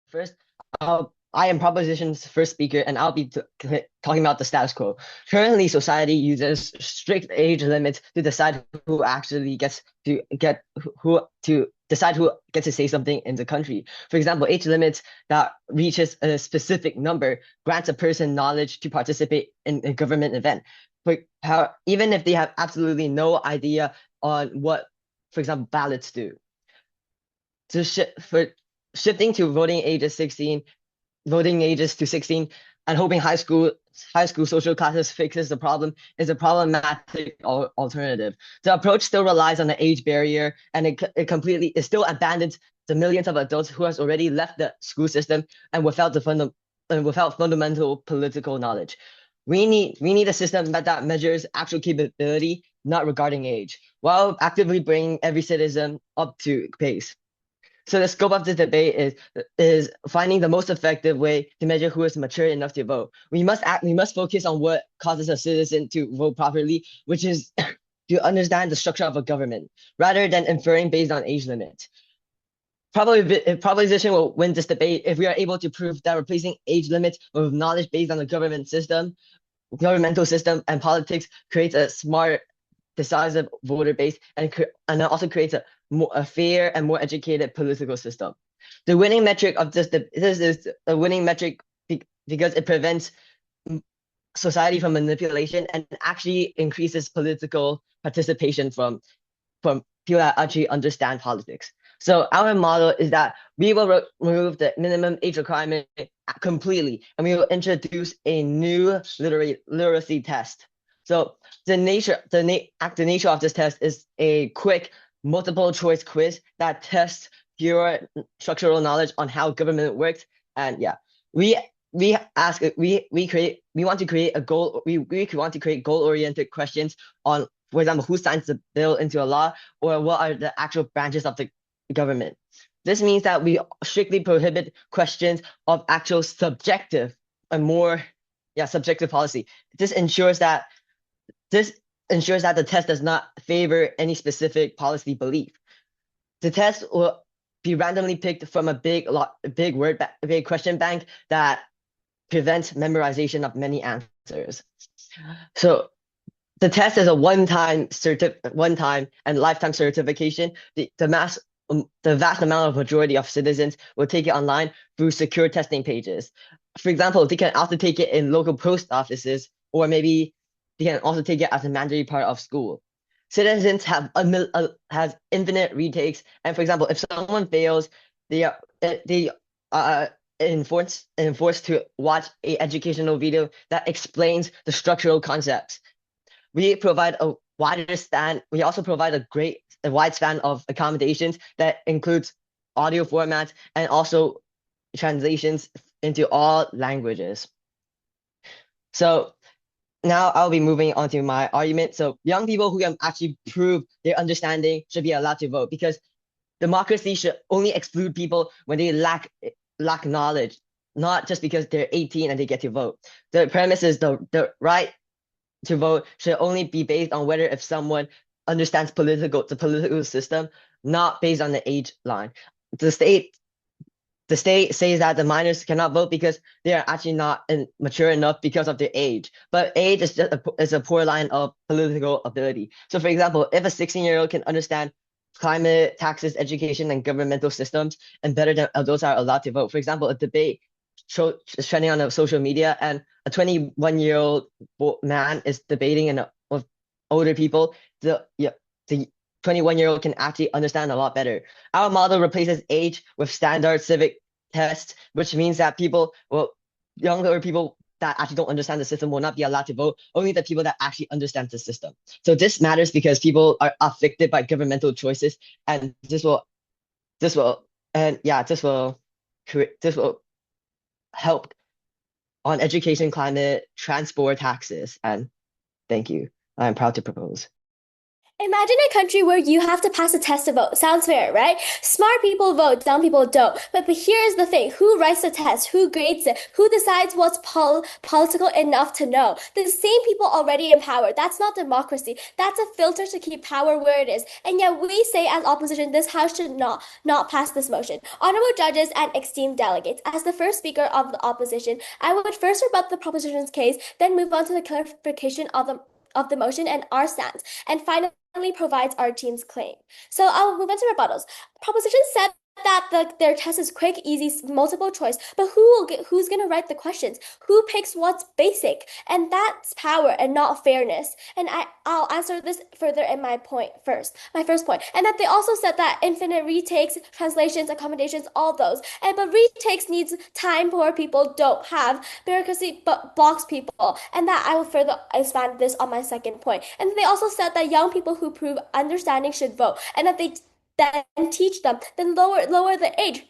First, I am Proposition's first speaker, and I'll be talking about the status quo. Currently, society uses strict age limits to decide who actually gets to get who to decide who gets to say something in the country. For example, age limits that reaches a specific number grants a person knowledge to participate in a government event. Even if they have absolutely no idea on what, for example, ballots do. For shifting to voting ages to 16 and hoping high school social classes fixes the problem is a problematic alternative. The approach still relies on the age barrier, and it still abandons the millions of adults who has already left the school system and without fundamental political knowledge. We need a system that measures actual capability, not regarding age, while actively bringing every citizen up to pace. So the scope of this debate is finding the most effective way to measure who is mature enough to vote. We must focus on what causes a citizen to vote properly, which is to understand the structure of a government, rather than inferring based on age limit. Proposition will win this debate if we are able to prove that replacing age limits with knowledge based on the governmental system and politics creates a smart, decisive voter base, and it also creates a fair and more educated political system. The winning metric of this is a winning metric because it prevents society from manipulation and actually increases political participation from people that actually understand politics. So our model is that we will remove the minimum age requirement completely, and we will introduce a new literacy test. So the nature of this test is a quick multiple choice quiz that tests your structural knowledge on how government works. And yeah, we want to create goal oriented questions on, for example, who signs the bill into a law, or what are the actual branches of the government. This means that we strictly prohibit questions of actual subjective and more subjective policy. This ensures that the test does not favor any specific policy belief. The test will be randomly picked from a big question bank that prevents memorization of many answers. So the test is a one-time and lifetime certification. The vast amount of majority of citizens will take it online through secure testing pages. For example, they can also take it in local post offices, or maybe they can also take it as a mandatory part of school. Citizens have has infinite retakes, and for example, if someone fails, they are enforced to watch a educational video that explains the structural concepts. We provide a wider span. We also provide a wide span of accommodations that includes audio formats and also translations into all languages. So now I'll be moving on to my argument. So young people who can actually prove their understanding should be allowed to vote, because democracy should only exclude people when they lack knowledge, not just because they're 18 and they get to vote. The premise is the right to vote should only be based on whether if someone understands the political system, not based on the age line. The state says that the minors cannot vote because they are actually not mature enough because of their age. But age is just a poor line of political ability. So for example, if a 16-year-old can understand climate, taxes, education, and governmental systems, and better than adults are allowed to vote. For example, a debate is trending on social media, and a 21-year-old man is debating with older people. The 21-year-old can actually understand a lot better. Our model replaces age with standard civic tests, which means that younger people that actually don't understand the system will not be allowed to vote, only the people that actually understand the system. So this matters because people are affected by governmental choices, and this will help on education, climate, transport, taxes, and thank you. I'm proud to propose. Imagine a country where you have to pass a test to vote. Sounds fair, right? Smart people vote, dumb people don't. But here's the thing: who writes the test? Who grades it? Who decides what's political enough to know? The same people already in power. That's not democracy. That's a filter to keep power where it is. And yet we say as opposition, this house should not pass this motion. Honorable judges and esteemed delegates, as the first speaker of the opposition, I would first rebut the proposition's case, then move on to the clarification of the motion and our stance, and finally provides our team's claim. So I'll move on to rebuttals. Proposition said that their test is quick, easy, multiple choice, but who's gonna write the questions? Who picks what's basic? And that's power and not fairness. And I'll answer this further in my first point. And that they also said that infinite retakes, translations, accommodations, all those. But retakes needs time poor people don't have. Bureaucracy blocks people. And that I will further expand this on my second point. And they also said that young people who prove understanding should vote, and that they then teach them, then lower the age.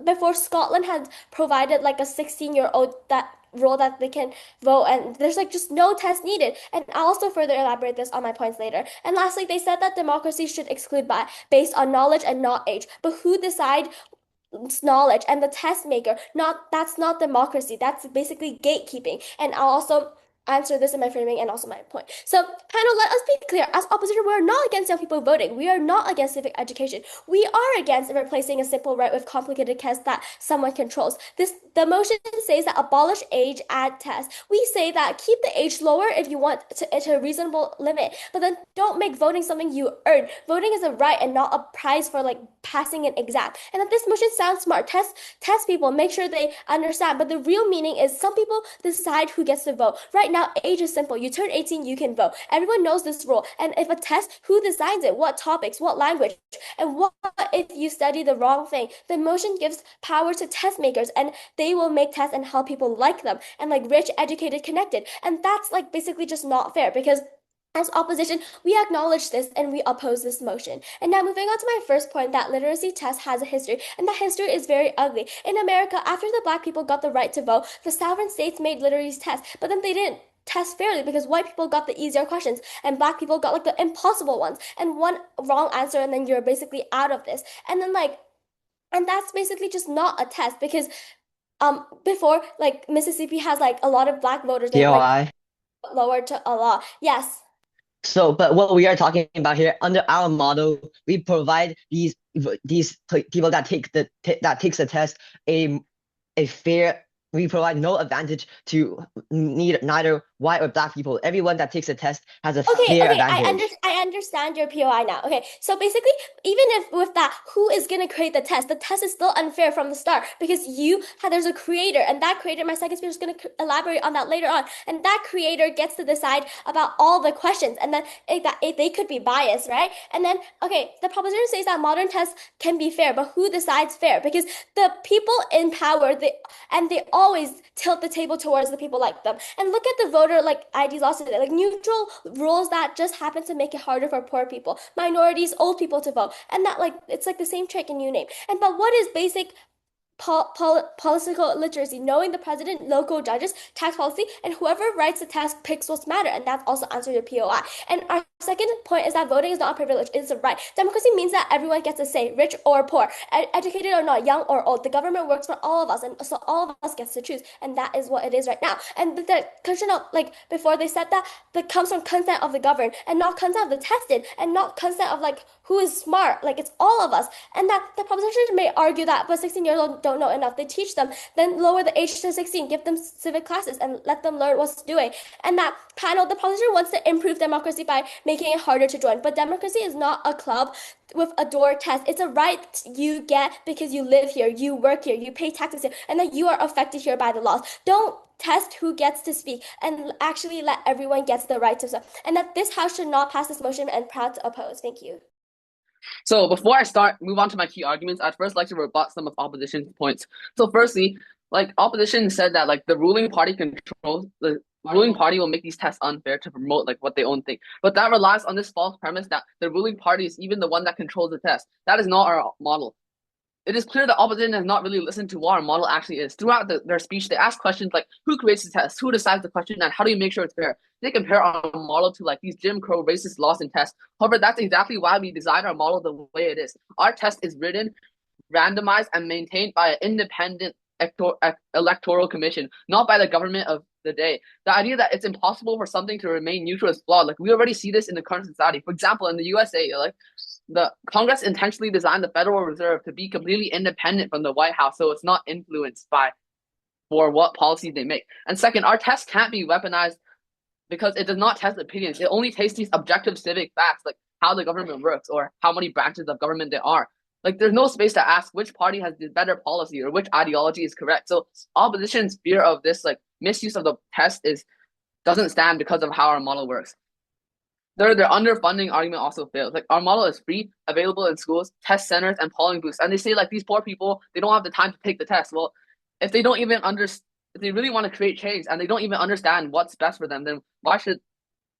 Before Scotland had provided like a 16-year-old that role that they can vote, and there's like just no test needed. And I'll also further elaborate this on my points later. And lastly, they said that democracy should exclude by based on knowledge and not age. But who decide knowledge? And the test maker, not that's not democracy, that's basically gatekeeping. And I'll also answer this in my framing and also my point. So, panel, let us be clear. As opposition, we're not against young people voting. We are not against civic education. We are against replacing a simple right with complicated tests that someone controls. The motion says that abolish age at test. We say that keep the age lower if you want to a reasonable limit, but then don't make voting something you earn. Voting is a right and not a prize for like passing an exam. And that this motion sounds smart. Test people, make sure they understand. But the real meaning is some people decide who gets to vote. Right now, age is simple. You turn 18, you can vote. Everyone knows this rule. And if a test, who decides it? What topics? What language? And what if you study the wrong thing? The motion gives power to test makers, and they will make tests and help people like them and like rich, educated, connected. And that's like basically just not fair because as opposition, we acknowledge this and we oppose this motion. And now moving on to my first point, that literacy test has a history, and that history is very ugly. In America, after the black people got the right to vote, the sovereign states made literacy tests, but then they didn't test fairly because white people got the easier questions and black people got like the impossible ones, and one wrong answer and then you're basically out of this. And then like, and that's basically just not a test because before like Mississippi has like a lot of black voters, they've like POI. lowered to a lot. Yes. So, but what we are talking about here, under our model, we provide people that that takes the test a fair. We provide no advantage to neither white or black people. Everyone that takes the test has a Okay, fair okay, advantage. I understand your POI now. Okay, so basically, even if with that, who is gonna create the test? The test is still unfair from the start because there's a creator, and that creator, my second speaker is gonna elaborate on that later on, and that creator gets to decide about all the questions, and then they could be biased, right? And then, okay, the proposition says that modern tests can be fair, but who decides fair? Because the people in power, they always tilt the table towards the people like them. And look at the voter like IDs lost today, like neutral rules that just happen to make it harder for poor people, minorities, old people to vote, and that like it's like the same trick in you name. And but what is basic political literacy, knowing the president, local judges, tax policy, and whoever writes the test picks what's matter, and that's also answer your POI. And our second point is that voting is not a privilege; it's a right. Democracy means that everyone gets a say, rich or poor, educated or not, young or old. The government works for all of us, and so all of us gets to choose, and that is what it is right now. And the question of like before they said that comes from consent of the governed, and not consent of the tested, and not consent of like who is smart. Like it's all of us, and that the proposition may argue that, but 16-year-olds don't know enough. They teach them, then lower the age to 16, give them civic classes, and let them learn what's doing. And that panel, the proposition wants to improve democracy by making it harder to join. But democracy is not a club with a door test. It's a right you get because you live here, you work here, you pay taxes here, and that you are affected here by the laws. Don't test who gets to speak and actually let everyone get the right to speak. And that this house should not pass this motion and proud to oppose. Thank you. So before I move on to my key arguments, I'd first like to rebut some of opposition's points. So firstly, like opposition said that like the ruling party will make these tests unfair to promote like what they own think. But that relies on this false premise that the ruling party is even the one that controls the test. That is not our model. it is clear the opposition has not really listened to what our model actually is. Throughout their speech, they ask questions like, who creates the test, who decides the question, and how do you make sure it's fair? They compare our model to like these Jim Crow racist laws and tests. However, that's exactly why we designed our model the way it is. Our test is written, randomized, and maintained by an independent electoral commission, not by the government of the day. The idea that it's impossible for something to remain neutral is flawed. Like, we already see this in the current society. For example, in the USA, like, the Congress intentionally designed the Federal Reserve to be completely independent from the White House, so it's not influenced by for what policies they make. And second, our test can't be weaponized because it does not test opinions. It only takes these objective civic facts, like how the government works or how many branches of government there are. Like, there's no space to ask which party has the better policy or which ideology is correct. So opposition's fear of this like misuse of the test doesn't stand because of how our model works. Their underfunding argument also fails. Like, our model is free, available in schools, test centers, and polling booths. And they say like these poor people, they don't have the time to take the test. Well, if they don't even if they really want to create change and they don't even understand what's best for them, then why should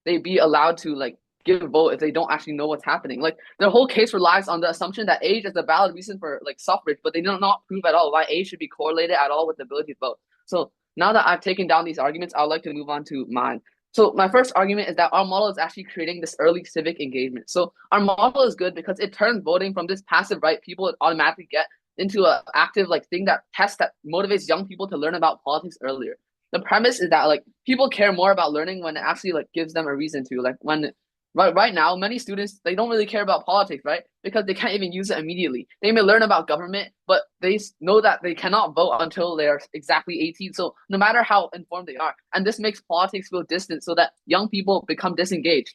they be allowed to like give a vote if they don't actually know what's happening? Like, their whole case relies on the assumption that age is a valid reason for like suffrage, but they do not prove at all why age should be correlated at all with the ability to vote. So now that I've taken down these arguments, I would like to move on to mine. So my first argument is that our model is actually creating this early civic engagement. So our model is good because it turns voting from this passive right people automatically get into an active like thing that motivates young people to learn about politics earlier. The premise is that like people care more about learning when it actually like gives them a reason to. Like, when right now many students, they don't really care about politics, right? Because they can't even use it immediately. They may learn about government, but they know that they cannot vote until they're exactly 18. So no matter how informed they are, and this makes politics feel distant so that young people become disengaged.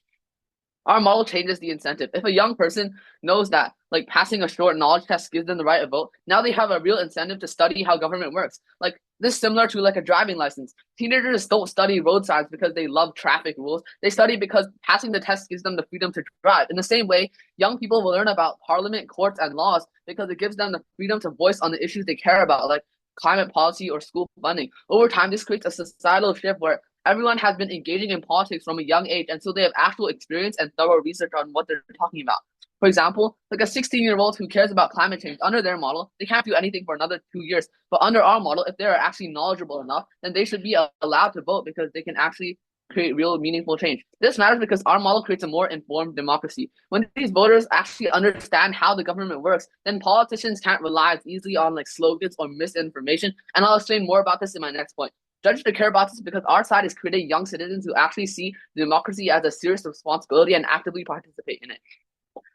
Our model changes the incentive. If a young person knows that like passing a short knowledge test gives them the right to vote, now they have a real incentive to study how government works. Like, this is similar to like a driving license. Teenagers don't study road signs because they love traffic rules. They study because passing the test gives them the freedom to drive. In the same way, young people will learn about parliament, courts, and laws because it gives them the freedom to voice on the issues they care about, like climate policy or school funding. Over time, this creates a societal shift where everyone has been engaging in politics from a young age, and so they have actual experience and thorough research on what they're talking about. For example, like a 16-year-old who cares about climate change, under their model, they can't do anything for another 2 years. But under our model, if they're actually knowledgeable enough, then they should be allowed to vote because they can actually create real meaningful change. This matters because our model creates a more informed democracy. When these voters actually understand how the government works, then politicians can't rely as easily on like slogans or misinformation. And I'll explain more about this in my next point. Judges should care about this because our side is creating young citizens who actually see democracy as a serious responsibility and actively participate in it.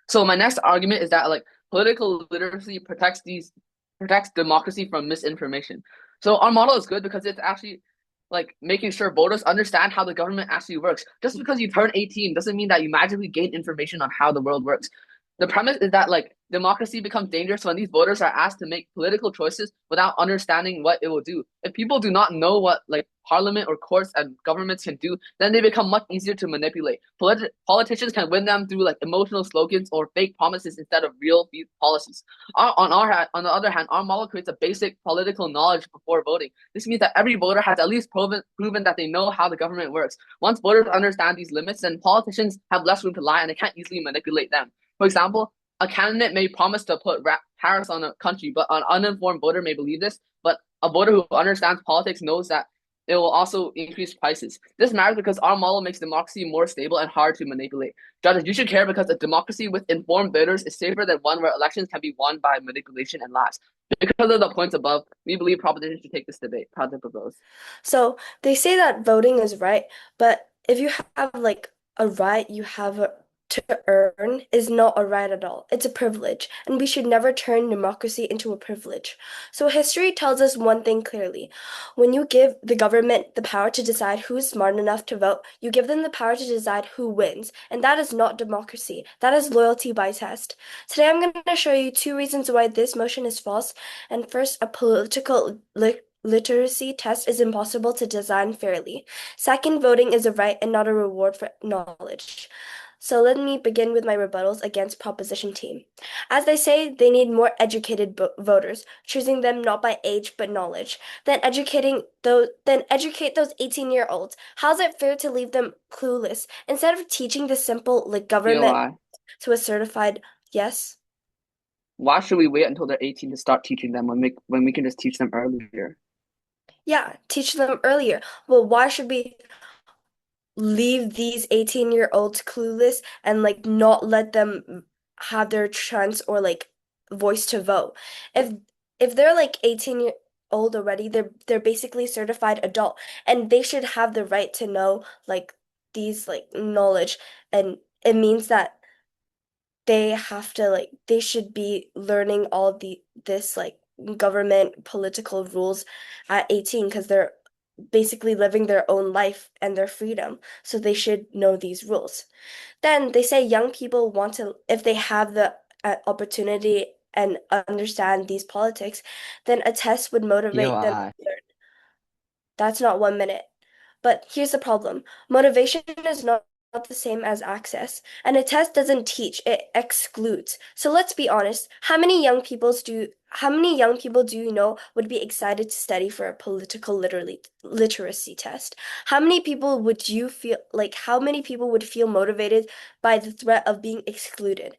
So my next argument is that like political literacy protects democracy from misinformation. So our model is good because it's actually like making sure voters understand how the government actually works. Just because you turn 18 doesn't mean that you magically gain information on how the world works. The premise is that like democracy becomes dangerous when these voters are asked to make political choices without understanding what it will do. If people do not know what like parliament or courts and governments can do, then they become much easier to manipulate. Politicians can win them through like emotional slogans or fake promises instead of real policies. On the other hand, our model creates a basic political knowledge before voting. This means that every voter has at least proven that they know how the government works. Once voters understand these limits, then politicians have less room to lie and they can't easily manipulate them. For example, a candidate may promise to put tariffs on a country, but an uninformed voter may believe this. But a voter who understands politics knows that it will also increase prices. This matters because our model makes democracy more stable and hard to manipulate. Judges, you should care because a democracy with informed voters is safer than one where elections can be won by manipulation and lies. Because of the points above, we believe proposition should take this debate. Proud to propose. So they say that voting is right, but if you have like a right, you have to earn is not a right at all. It's a privilege, and we should never turn democracy into a privilege. So history tells us one thing clearly. When you give the government the power to decide who's smart enough to vote, you give them the power to decide who wins, and that is not democracy. That is loyalty by test. Today I'm going to show you 2 reasons why this motion is false, and first, a political literacy test is impossible to design fairly. Second, voting is a right and not a reward for knowledge. So let me begin with my rebuttals against proposition team. As they say, they need more educated voters, choosing them not by age but knowledge. Then educate those 18-year-olds. How's it fair to leave them clueless instead of teaching the simple like government POI. to a certified yes? why should we wait until they're 18 to start teaching them when we can just teach them earlier? Yeah, teach them earlier. Well, why should we leave these 18-year-olds clueless and like not let them have their chance or like voice to vote? If they're like 18 year old already, they're basically certified adult and they should have the right to know like these like knowledge, and it means that they have to like they should be learning all this like government political rules at 18 because they're basically living their own life and their freedom, so they should know these rules. Then they say young people want to, if they have the opportunity and understand these politics, then a test would motivate them TOI. to learn. That's not 1 minute. But here's the problem. Motivation is not the same as access, and a test doesn't teach, it excludes. So let's be honest, how many young people do you know would be excited to study for a political literacy test? How many people would feel motivated by the threat of being excluded?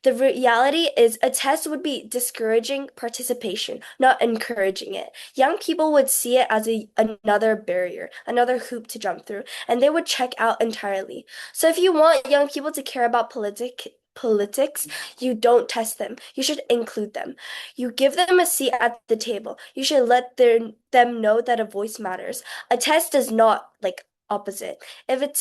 The reality is a test would be discouraging participation, not encouraging it. Young people would see it as another barrier, another hoop to jump through, and they would check out entirely. So if you want young people to care about politics, you don't test them. You should include them. You give them a seat at the table. You should let them know that a voice matters. A test does not like opposite. If it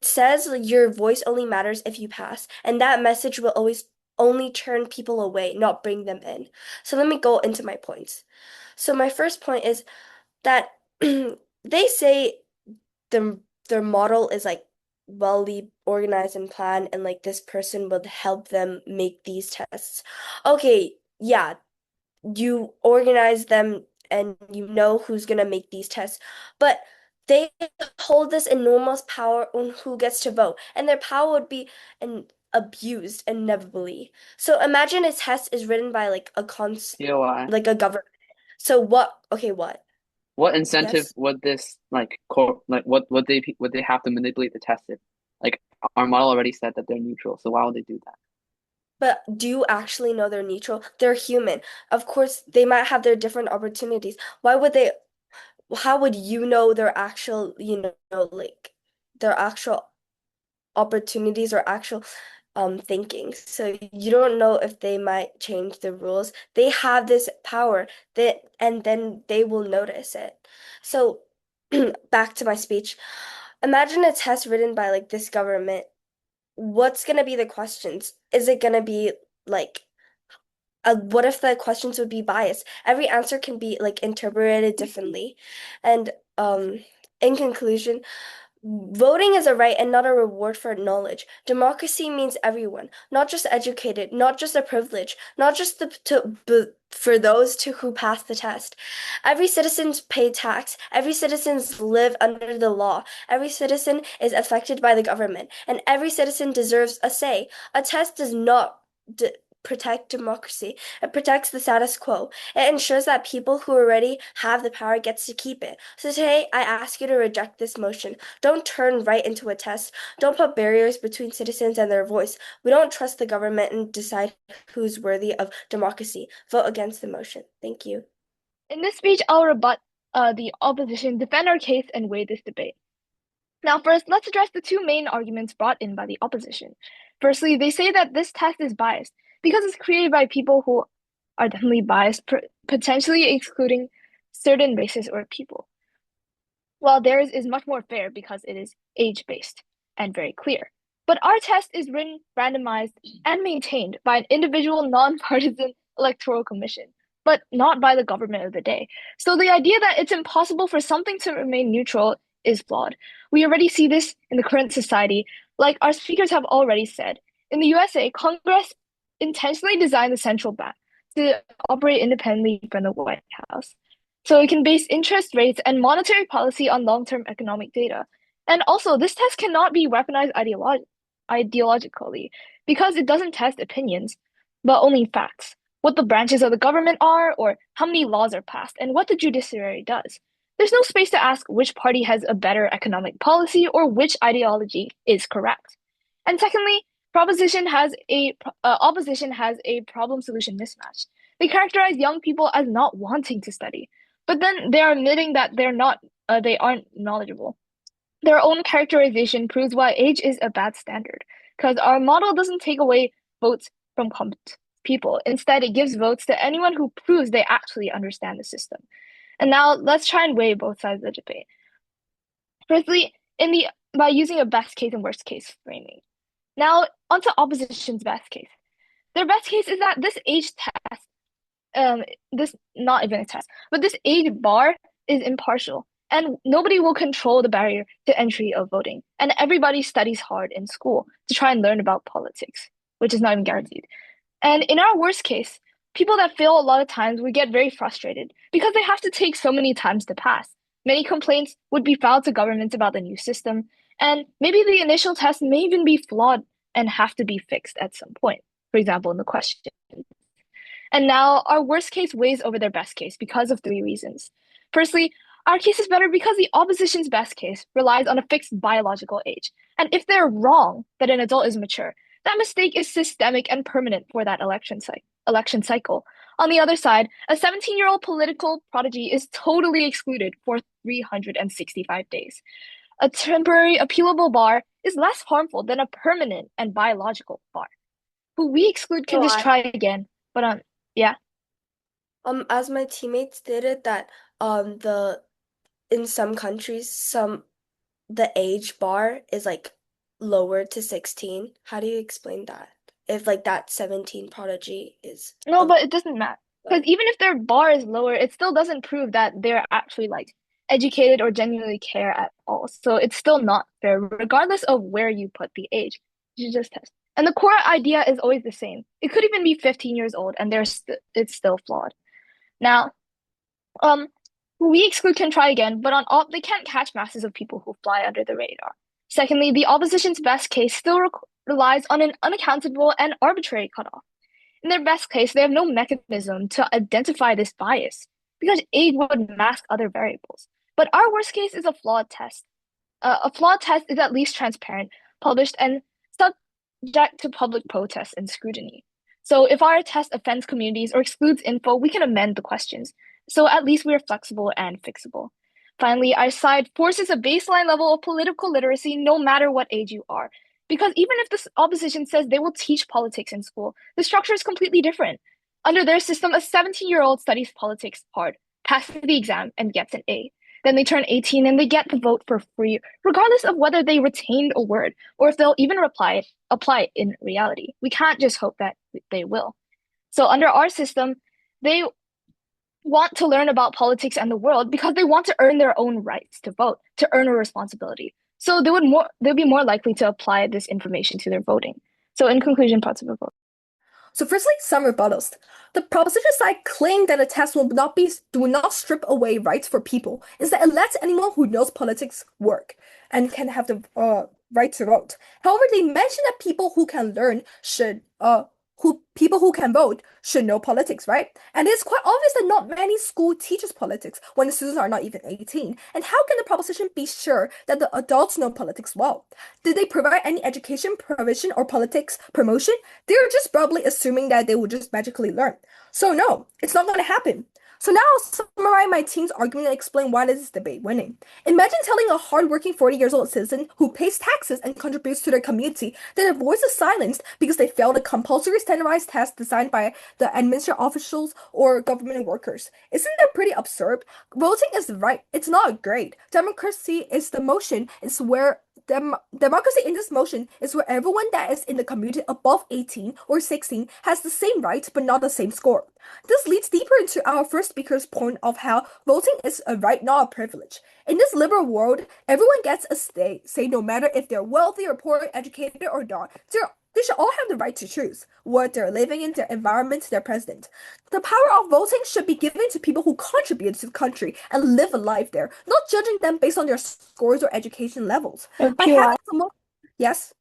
says your voice only matters if you pass, and that message will always only turn people away, not bring them in. So let me go into my points. So my first point is that they say their model is like well organized and planned, and like this person would help them make these tests. Okay, yeah, you organize them and you know who's gonna make these tests, but they hold this enormous power on who gets to vote, and their power would be abused inevitably. So imagine a test is written by TOI. like a government. So what? Okay, what? What incentive Yes. would this what would they have to manipulate the test if like our model already said that they're neutral, so why would they do that? But do you actually know they're neutral? They're human. Of course, they might have their different opportunities. Why would they how would you know their actual, like their actual opportunities or actual thinking? So you don't know if they might change the rules. They have this power and then they will notice it. So back to my speech. Imagine a test written by like this government. What's gonna be the questions? Is it gonna be like what if the questions would be biased? Every answer can be like interpreted differently. And in conclusion, voting is a right and not a reward for knowledge. Democracy means everyone, not just educated, not just a privilege, not just for those who pass the test. Every citizen's pay tax, every citizen's live under the law, every citizen is affected by the government, and every citizen deserves a say. A test does not protect democracy. It protects the status quo. It ensures that people who already have the power gets to keep it. So today, I ask you to reject this motion. Don't turn right into a test. Don't put barriers between citizens and their voice. We don't trust the government and decide who's worthy of democracy. Vote against the motion. Thank you. In this speech, I'll rebut the opposition, defend our case, and weigh this debate. Now, first, let's address the two main arguments brought in by the opposition. Firstly, they say that this test is biased because it's created by people who are definitely biased, potentially excluding certain races or people. While theirs is much more fair because it is age-based and very clear. But our test is written, randomized, and maintained by an individual non-partisan electoral commission, but not by the government of the day. So the idea that it's impossible for something to remain neutral is flawed. We already see this in the current society, like our speakers have already said. In the USA, Congress intentionally designed the central bank to operate independently from the White House. So it can base interest rates and monetary policy on long-term economic data. And also, this test cannot be weaponized ideologically because it doesn't test opinions, but only facts. What the branches of the government are, or how many laws are passed, and what the judiciary does. There's no space to ask which party has a better economic policy or which ideology is correct. And secondly, opposition has a problem solution mismatch. They characterize young people as not wanting to study, but then they are admitting that they aren't knowledgeable. Their own characterization proves why age is a bad standard, because our model doesn't take away votes from people. Instead, it gives votes to anyone who proves they actually understand the system. And now let's try and weigh both sides of the debate. Firstly, by using a best case and worst case framing. Now, onto opposition's best case. Their best case is that this age test, not even a test, but this age bar is impartial, and nobody will control the barrier to entry of voting. And everybody studies hard in school to try and learn about politics, which is not even guaranteed. And in our worst case, people that fail a lot of times would get very frustrated because they have to take so many times to pass. Many complaints would be filed to governments about the new system, and maybe the initial test may even be flawed and have to be fixed at some point, for example, in the question. And now our worst case weighs over their best case because of 3 reasons. Firstly, our case is better because the opposition's best case relies on a fixed biological age. And if they're wrong that an adult is mature, that mistake is systemic and permanent for that election cycle. On the other side, a 17-year-old political prodigy is totally excluded for 365 days. A temporary appealable bar is less harmful than a permanent and biological bar. Who we exclude can just try again. But yeah. As my teammates stated that in some countries the age bar is like lowered to 16. How do you explain that? If like that 17 prodigy is No, but it doesn't matter. Because even if their bar is lower, it still doesn't prove that they're actually like educated or genuinely care at all. So it's still not fair, regardless of where you put the age. You should just test. And the core idea is always the same. It could even be 15 years old and it's still flawed. Now, who we exclude can try again, but they can't catch masses of people who fly under the radar. Secondly, the opposition's best case still relies on an unaccountable and arbitrary cutoff. In their best case, they have no mechanism to identify this bias because age would mask other variables. But our worst case is a flawed test. A flawed test is at least transparent, published, and subject to public protests and scrutiny. So if our test offends communities or excludes info, we can amend the questions. So at least we are flexible and fixable. Finally, our side forces a baseline level of political literacy no matter what age you are. Because even if the opposition says they will teach politics in school, the structure is completely different. Under their system, a 17-year-old studies politics hard, passes the exam, and gets an A. Then they turn 18 and they get the vote for free, regardless of whether they retained a word or if they'll even apply it in reality. We can't just hope that they will. So under our system, they want to learn about politics and the world because they want to earn their own rights to vote, to earn a responsibility. So they'll be more likely to apply this information to their voting. So in conclusion, parts of the vote. So firstly, some rebuttals. The proposition side claimed that a test will not strip away rights for people. Instead, it lets anyone who knows politics work and can have the right to vote. However, they mention that people who can vote should know politics, right? And it's quite obvious that not many school teaches politics when the students are not even 18. And how can the proposition be sure that the adults know politics well? Did they provide any education provision or politics promotion? They're just probably assuming that they will just magically learn. So no, it's not going to happen. So now I'll summarize my team's argument and explain why this is debate winning. Imagine telling a hardworking 40-year-old citizen who pays taxes and contributes to their community that their voice is silenced because they failed a compulsory standardized test designed by the administrative officials or government workers. Isn't that pretty absurd? Voting is the right. It's not a grade. Democracy is the motion. It's where democracy in this motion is where everyone that is in the community above 18 or 16 has the same rights but not the same score. This leads deeper into our first speaker's point of how voting is a right, not a privilege. In this liberal world, everyone gets a say no matter if they're wealthy or poor, educated or not. They should all have the right to choose what they're living in, their environment, their president. The power of voting should be given to people who contribute to the country and live a life there, not judging them based on their scores or education levels. Yes?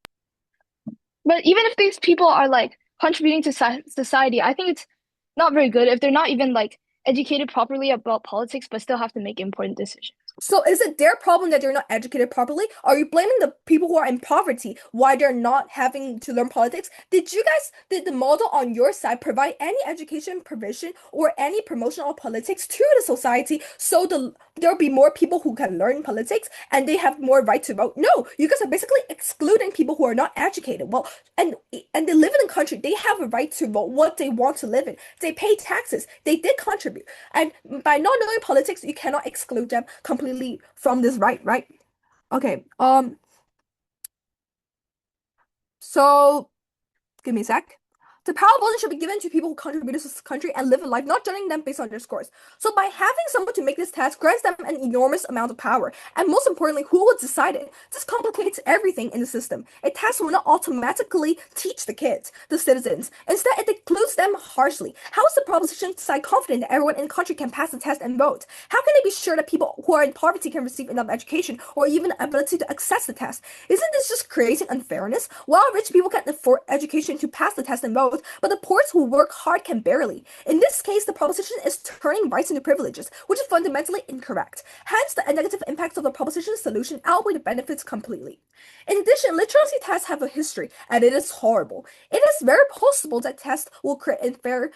But even if these people are like contributing to society, I think it's not very good if they're not even like educated properly about politics but still have to make important decisions. So is it their problem that they're not educated properly? Are you blaming the people who are in poverty why they're not having to learn politics? Did the model on your side provide any education provision or any promotion of politics to the society so there'll be more people who can learn politics and they have more right to vote? No, you guys are basically excluding people who are not educated. Well, and they live in a country, they have a right to vote what they want to live in. They pay taxes, they did contribute. And by not knowing politics, you cannot exclude them completely from this right? Okay, so give me a sec. The power of voting should be given to people who contribute to this country and live a life, not judging them based on their scores. So by having someone to make this task grants them an enormous amount of power, and most importantly, who will decide it? This complicates everything in the system. A task will not automatically teach the kids, the citizens. Instead, it includes them harshly. How is the proposition side confident that everyone in the country can pass the test and vote? How can they be sure that people who are in poverty can receive enough education or even the ability to access the test? Isn't this just creating unfairness? While rich people can afford education to pass the test and vote, but the poor who work hard can barely. In this case, the proposition is turning rights into privileges, which is fundamentally incorrect. Hence, the negative impacts of the proposition solution outweigh the benefits completely. In addition, literacy tests have a history, and it is horrible. It is very possible that tests will create unfair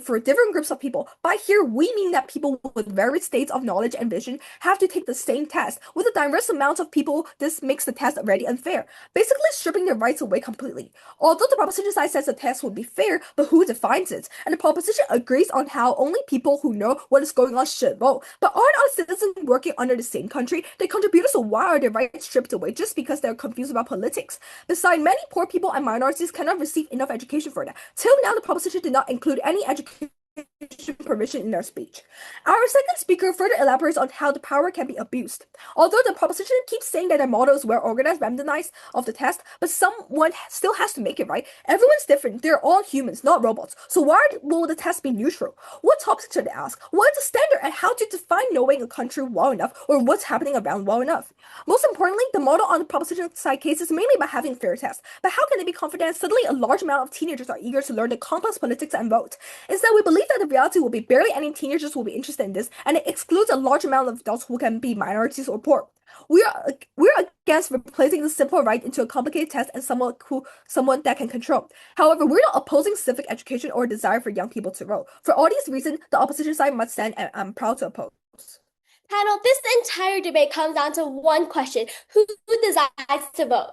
for different groups of people. By here, we mean that people with various states of knowledge and vision have to take the same test. With a diverse amount of people, this makes the test already unfair, basically stripping their rights away completely. Although the proposition side says the test would be fair, but who defines it? And the proposition agrees on how only people who know what is going on should vote. But aren't our citizens working under the same country? They contribute, so why are their rights stripped away just because they're confused about politics? Besides, many poor people and minorities cannot receive enough education for that. Till now, the proposition did not include any education permission in their speech. Our second speaker further elaborates on how the power can be abused. Although the proposition keeps saying that the model is well organized, randomized of the test, but someone still has to make it, right? Everyone's different. They're all humans, not robots. So why will the test be neutral? What topics should they ask? What is the standard and how to define knowing a country well enough or what's happening around well enough? Most importantly, the model on the proposition side case is mainly about having fair tests. But how can they be confident suddenly a large amount of teenagers are eager to learn the complex politics and vote? Instead, we believe that the reality will be barely any teenagers will be interested in this, and it excludes a large amount of adults who can be minorities or poor. We're against replacing the simple right into a complicated test and someone that can control. However, we're not opposing civic education or desire for young people to vote. For all these reasons, the opposition side must stand, and I'm proud to oppose. Panel, this entire debate comes down to one question: who decides to vote?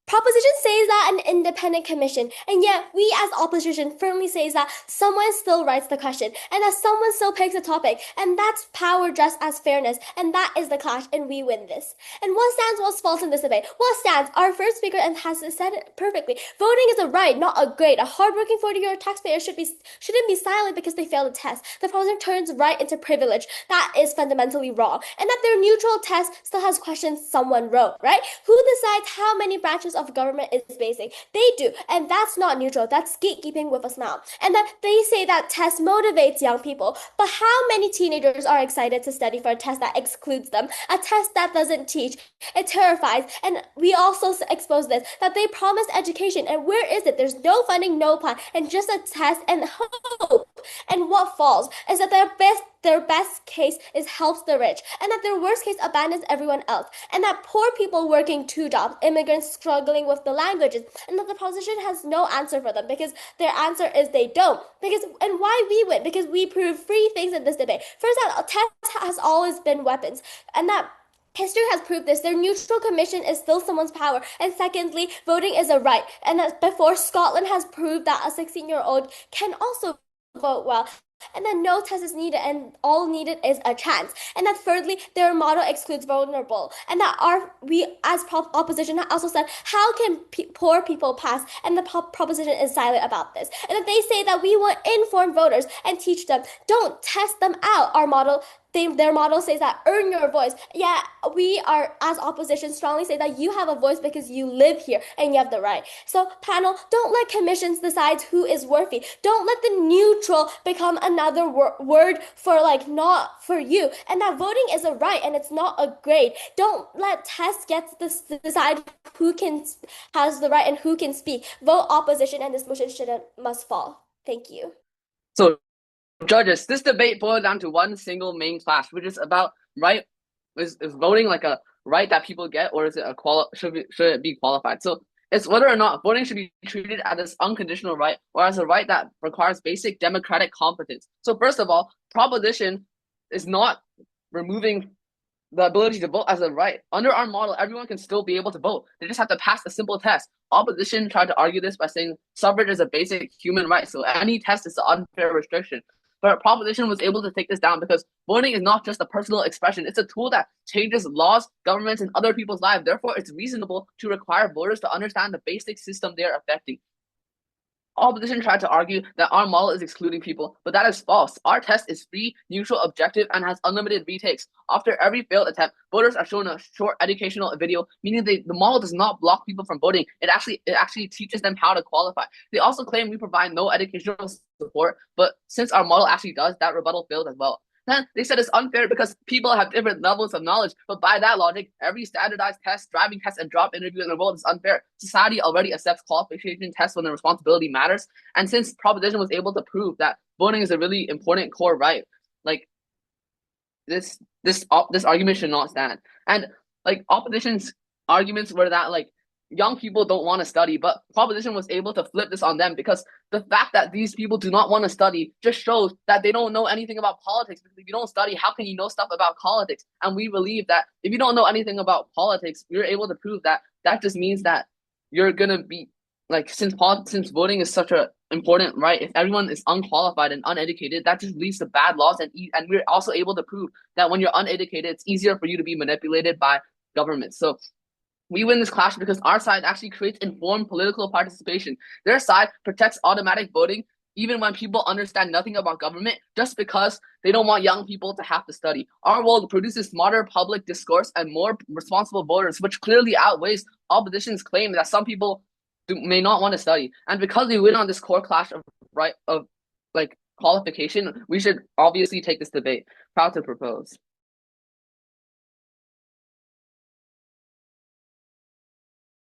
Proposition says that an independent commission, and yet we as opposition firmly says that someone still writes the question, and that someone still picks a topic, and that's power dressed as fairness, and that is the clash, and we win this. And what stands, what's false in this debate? What stands? Our first speaker has said it perfectly. Voting is a right, not a grade. A hardworking 40-year-old taxpayer shouldn't be silent because they failed a test. The proposition turns right into privilege. That is fundamentally wrong. And that their neutral test still has questions someone wrote, right? Who decides how many branches of government is basic? They do, and that's not neutral. That's gatekeeping with a smile. And that they say that test motivates young people, but how many teenagers are excited to study for a test that excludes them, a test that doesn't teach? It terrifies. And we also expose this, that they promised education, and where is it? There's no funding, no plan, and just a test and hope. And what falls is that their best case is helps the rich, and that their worst case abandons everyone else, and that poor people working 2 jobs, immigrants struggling with the languages, and that the proposition has no answer for them because their answer is they don't. And why we win? Because we prove 3 things in this debate. First, that a test has always been weapons, and that history has proved this. Their neutral commission is still someone's power. And secondly, voting is a right. And that before, Scotland has proved that a 16-year-old can also vote well. And then no test is needed, and all needed is a chance. And that thirdly, their model excludes vulnerable. And that we as opposition also said, how can poor people pass? And the proposition is silent about this. And that they say that we want informed voters and teach them. Don't test them out. Our model, their model says that earn your voice. Yeah, we are as opposition strongly say that you have a voice because you live here and you have the right. So panel, don't let commissions decide who is worthy. Don't let the neutral become another word for like not for you. And that voting is a right and it's not a grade. Don't let tests get to decide who has the right and who can speak. Vote opposition, and this motion must fall. Thank you. So, judges, this debate boiled down to one single main clash, which is about right is voting like a right that people get, or is it should it be qualified? So it's whether or not voting should be treated as this unconditional right or as a right that requires basic democratic competence. So first of all, proposition is not removing the ability to vote as a right. Under our model, everyone can still be able to vote. They just have to pass a simple test. Opposition tried to argue this by saying suffrage is a basic human right, so any test is an unfair restriction. But proposition was able to take this down because voting is not just a personal expression. It's a tool that changes laws, governments, and other people's lives. Therefore, it's reasonable to require voters to understand the basic system they are affecting. Opposition tried to argue that our model is excluding people, but that is false. Our test is free, neutral, objective, and has unlimited retakes. After every failed attempt, voters are shown a short educational video, meaning the model does not block people from voting. It actually teaches them how to qualify. They also claim we provide no educational support, but since our model actually does, that rebuttal failed as well. Then they said it's unfair because people have different levels of knowledge. But by that logic, every standardized test, driving test, and job interview in the world is unfair. Society already accepts qualification tests when the responsibility matters. And since proposition was able to prove that voting is a really important core right, like this argument should not stand. And like opposition's arguments were that like young people don't want to study, but proposition was able to flip this on them because the fact that these people do not want to study just shows that they don't know anything about politics. Because if you don't study, how can you know stuff about politics? And we believe that if you don't know anything about politics, we're able to prove that just means that you're gonna be like, since voting is such an important right, if everyone is unqualified and uneducated, that just leads to bad laws. And we're also able to prove that when you're uneducated, it's easier for you to be manipulated by government. So we win this clash because our side actually creates informed political participation. Their side protects automatic voting even when people understand nothing about government, just because they don't want young people to have to study. Our world produces smarter public discourse and more responsible voters, which clearly outweighs opposition's claim that some people may not want to study. And because we win on this core clash of qualification, we should obviously take this debate. Proud to propose.